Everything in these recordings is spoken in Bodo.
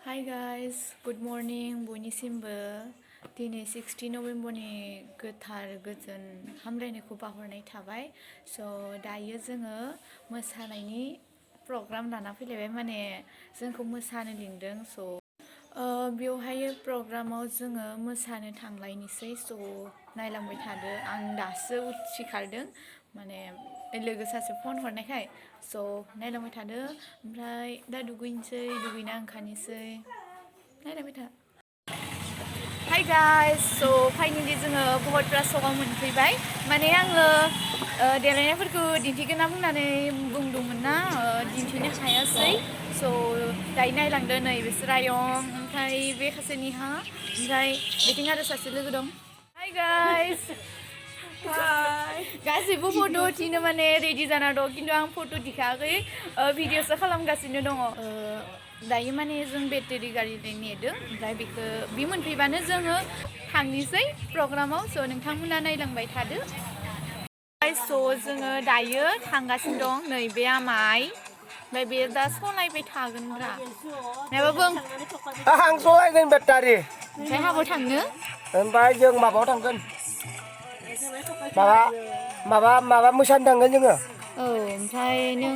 Hi guys, good morning बयनिसिमबो दिनै 16 नभेम्बरनि गोथार गोजोन हामलायनायखौ बावहरनाय थाबाय। दायो जोङो मोसानायनि प्रग्राम लाना फैलायबाय, माने जोंखौ मोसानो लिंदों। बेवहाय प्रग्रामाव जोङो मोसानो थांलायनोसै। नायलांबाय थादो। आं दासो उथिखारदों, माने लोगो सासे फन हरनायखाय। नायलांबाय थादो। ओमफ्राय दा दुगैनोसै, दुगैना ओंखारनोसै। नायलांबाय था। हाय गाइस, फाइनालि जोङो भहतपारा सकआव मोनफैबाय। माने आङो देलायनायफोरखौ दिन्थिगोन होनना बुंनानै बुंदोंमोन ना, दिन्थिनो हायासै। दायो नायलांदो, नै बिसोर आयं, ओमफ्राय बे सासे निहा, ओमफ्राय बेथिं आरो सासे लोगो दं। हाय गाइस, गासैबो फट' उथिनो माने रेडि जाना दं, खिन्थु आं फट' दिखाङाखै, भिडिअसो खालामगासिनो दङ। दायो माने जों बेटारि गारि नेदों, ओमफ्राय बे मोनफैबानो जोङो थांनोसै प्रग्रामाव। नोंथांमोना नायलांबाय थादो। जोङो दायो थांगासिनो दं। नै बे आमाइ, ओमफ्राय बे दा सलायबाय थागोनब्रा। माबा बुं। आं सलायगोन बेटारि। ओमफ्राय हाबाव थांनो? ओमफ्राय जों माबायाव थांगोन, माबा मोसानो थांगोन जोङो। ओमफ्राय नों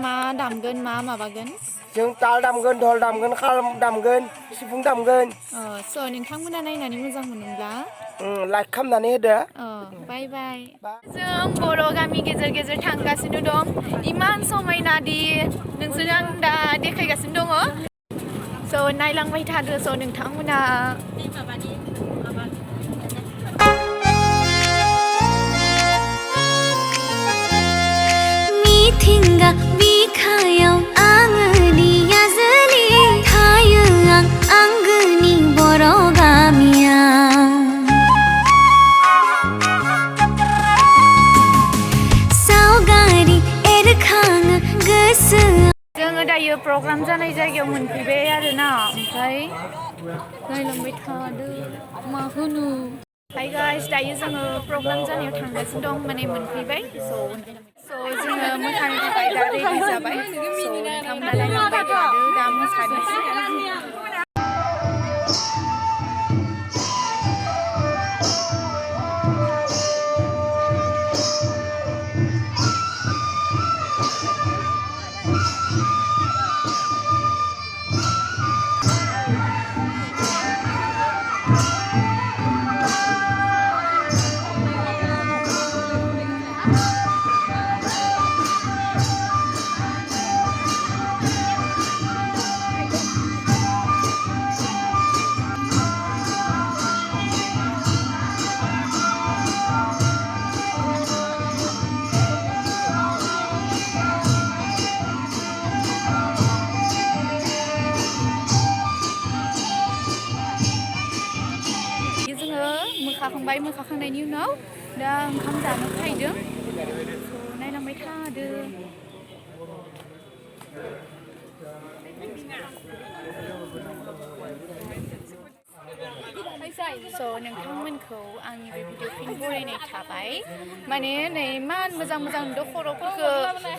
मा दामगोन, मा माबागोन? जों ताल दामगोन, धल दामगोन, खाम दामगोन, सिफुं दामगोन। नोंथांमोना नायनानै मोजां मोनोब्ला लाइक खालामनानै होदो। बाय बाय। जों बर' गामि गेजेर गेजेर थांगासिनो दं। इमान समायना दि नोंसोर आं दा देखायगासिनो दङ। नायलांबाय थादो नोंथांमोना। मिथिंगा बिखायाव आङो नियाजोलि थायो आं आंगोनि बर' गामियाव। सावगारि एरखाङो गोसोआव। जोङो दायो प्रग्राम जानाय जायगायाव मोनफैबाय आरोना, ओमफ्राय नायलांबाय थादो मा होनो। हाय गाइस, दायो जोङो प्रग्राम जानायाव थांगासिनो दं, माने मोनफैबाय। जोङो मोसानो थाखाय दा रेडि जाबाय। नोंथांमोना नायलांबाय थादो, दा मोसानोसै। मोखाखांनायनि उनाव दा ओंखाम जानो फैदों। नायलांबाय थादो। नोंथांमोनखौ आंनि बे भिडिअ फिन बरायनाय थाबाय। माने नै इमान मोजां नुदों खर'फोरखौ,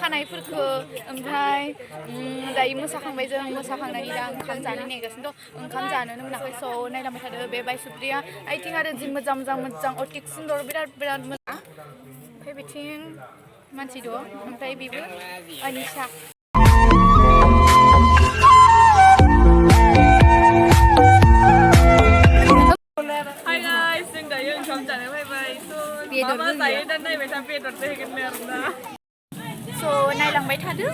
खानायफोरखौ। ओमफ्राय दायो मोसाखांबाय, जों मोसाखांनानै दा ओंखाम जानो नेगासिनो दं। ओंखाम जानोनो मोनाखै। नायलांबाय थादो। बे बायसुप्रिया आइथिं आरो जि मोजां अटिक सुन्दर, बिराद मोजां। ओमफ्राय बिथिं मानसि दं, ओमफ्राय बेबो अनिशा। हाय गाइस, जों दायो ओंखाम जानो फैबाय। मा जायो दा नायबाय था, बेदरसो होगोन आरोना। नायलांबाय थादो।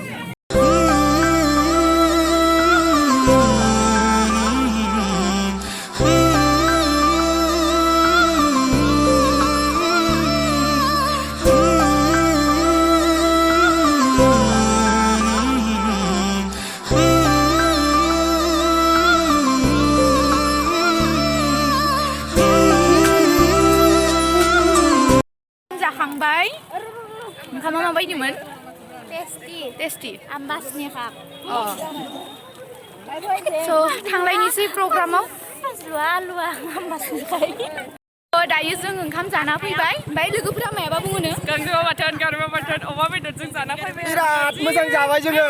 जाखांबाय। ओंखामा माबायदिमोन? टेस्टि। आम्बासनिखा। थांलायनोसै प्रग्रामाव। आलुआ आम्बासनिखाय। दायो जों ओंखाम जाना फैबाय। ओमफ्राय लोगोफोरा मायाबा बुङोनो? गांजेमा बाथोन, अमा बेदरजों जाना फैबाय। बिराद मोजां जाबाय जोङो।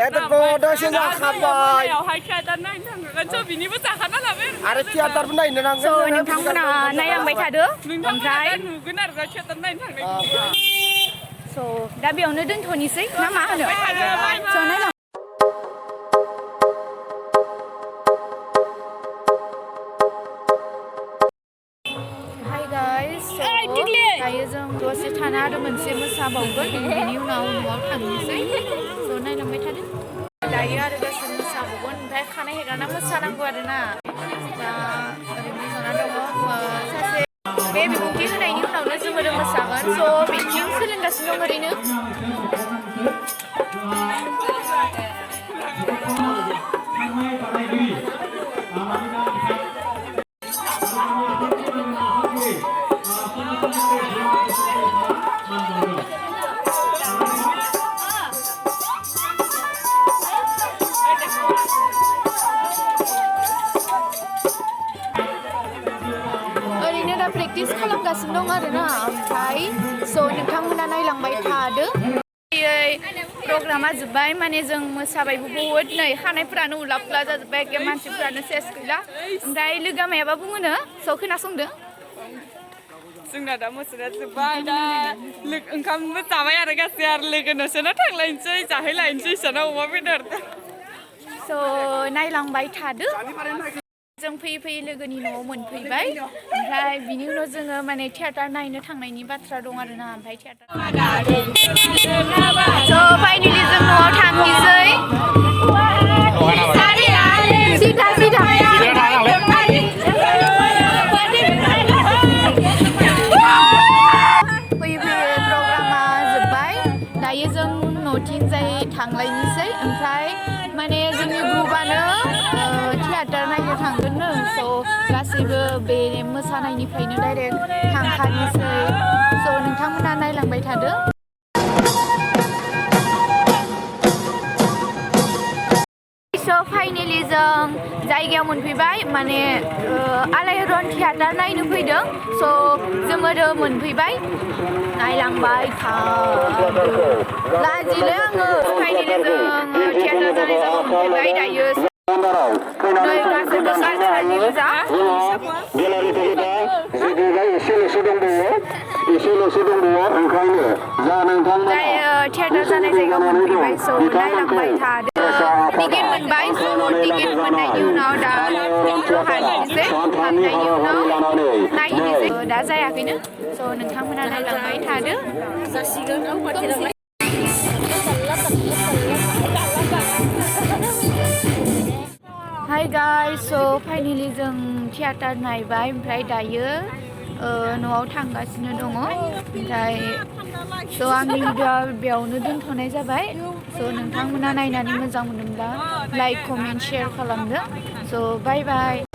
दसे जाखाबाय यावहाय थियाटार नायनो थांगोन स' बिनिबो जाखाना लाबाय आरो थियाटारबो नायनो नांगोन स' नोंथांमोना नायलांबाय थादो ओमफ्राय नुगोन आरो दा थियाटार नायनो थांनायखौ स' दा बेयावनो दोनथ'नोसै ना मा होनो स' नायलां Hi guys, so दायो जों दसे थाना आरो मोनसे मोसाबावगोन बेनि उनाव न'आव थांनोसै स' नायलांबाय थादो दायो आरो दसे मोसाबावगोन ओमफ्राय खानाय हेगारना मोसानांगौ आरोना दा ओरैनो जना दङ सासे बे बिबुंथि होनायनि उनावनो जों ओरै मोसागोन स' बिथिं सोलोंगासिनो दं ओरैनो ओरैनो दा प्रेक्टिस खालामगासिनो दं आरोना ओमफ्राय स' नोंथांमोना नायलांबाय थादो प्रग्रामा जोब्बाय माने जों मोसाबायबो बहुद नै खानायफोरानो उला फुला जाजोब्बाय एखे मानसिफोरानो सेस गैला ओमफ्राय लोगोमायाबा बुङोनो स' खोनासंदो जोंना दा मोसानाया जोब्बाय दा ओंखामबो जाबाय आरो गासै आरो लोगो नोंसोरना थांलायनोसै जाहैलायनोसै इसोरना अमा बेदर स' नायलांबाय थादो जों फैयै फैयै लोगोनि न'आव मोनफैबाय ओमफ्राय बिनि उनाव जोङो माने थियाटार नायनो थांनायनि बाथ्रा दं आरोना ओमफ्राय थियाटार स' फाइनालि जों न'आव थांनोसै सिधा सिधा फैयै फैयै प्रग्रामा जोब्बाय दायो जों न'थिंजाय थांलायनोसै ओमफ्राय माने जोंनि ग्रुपआनो थियाटार नायनो थांगोननो स' गासैबो बे मोसानायनिफ्रायनो डाइरेक्ट थांखानोसै स' नोंथांमोना नायलांबाय थादो स' फाइनालि जों जायगायाव मोनफैबाय माने आलायारन थियाटार नायनो फैदों स' जों ओरै मोनफैबाय नायलांबाय थादो लाजिलै आङो फाइनालि जों थियाटार जानाय जायगायाव मोनफैबाय दायो नै गासैबो कालचारनि गोजा थियाटार जानाय जायगायाव मोनफैबाय स' नायलांबाय थादो टिकेट मोनबाय स' टिकेट मोननायनि उनाव दा हाबनोसै हाबनायनि उनाव नायनोसै दा जायाखैनो स' नोंथांमोना नायलांबाय थादो हाय गाइस स' फाइनालि जों थियाटार नायबाय ओमफ्राय दायो न'आव थांगासिनो दङ ओमफ्राय स' आंनि भिडिअ'आ बेयावनो दोनथ'नाय जाबाय स' नोंथांमोना नायनानै मोजां मोनोब्ला लाइक कमेन्ट शेयार खालामदो स' बाय बाय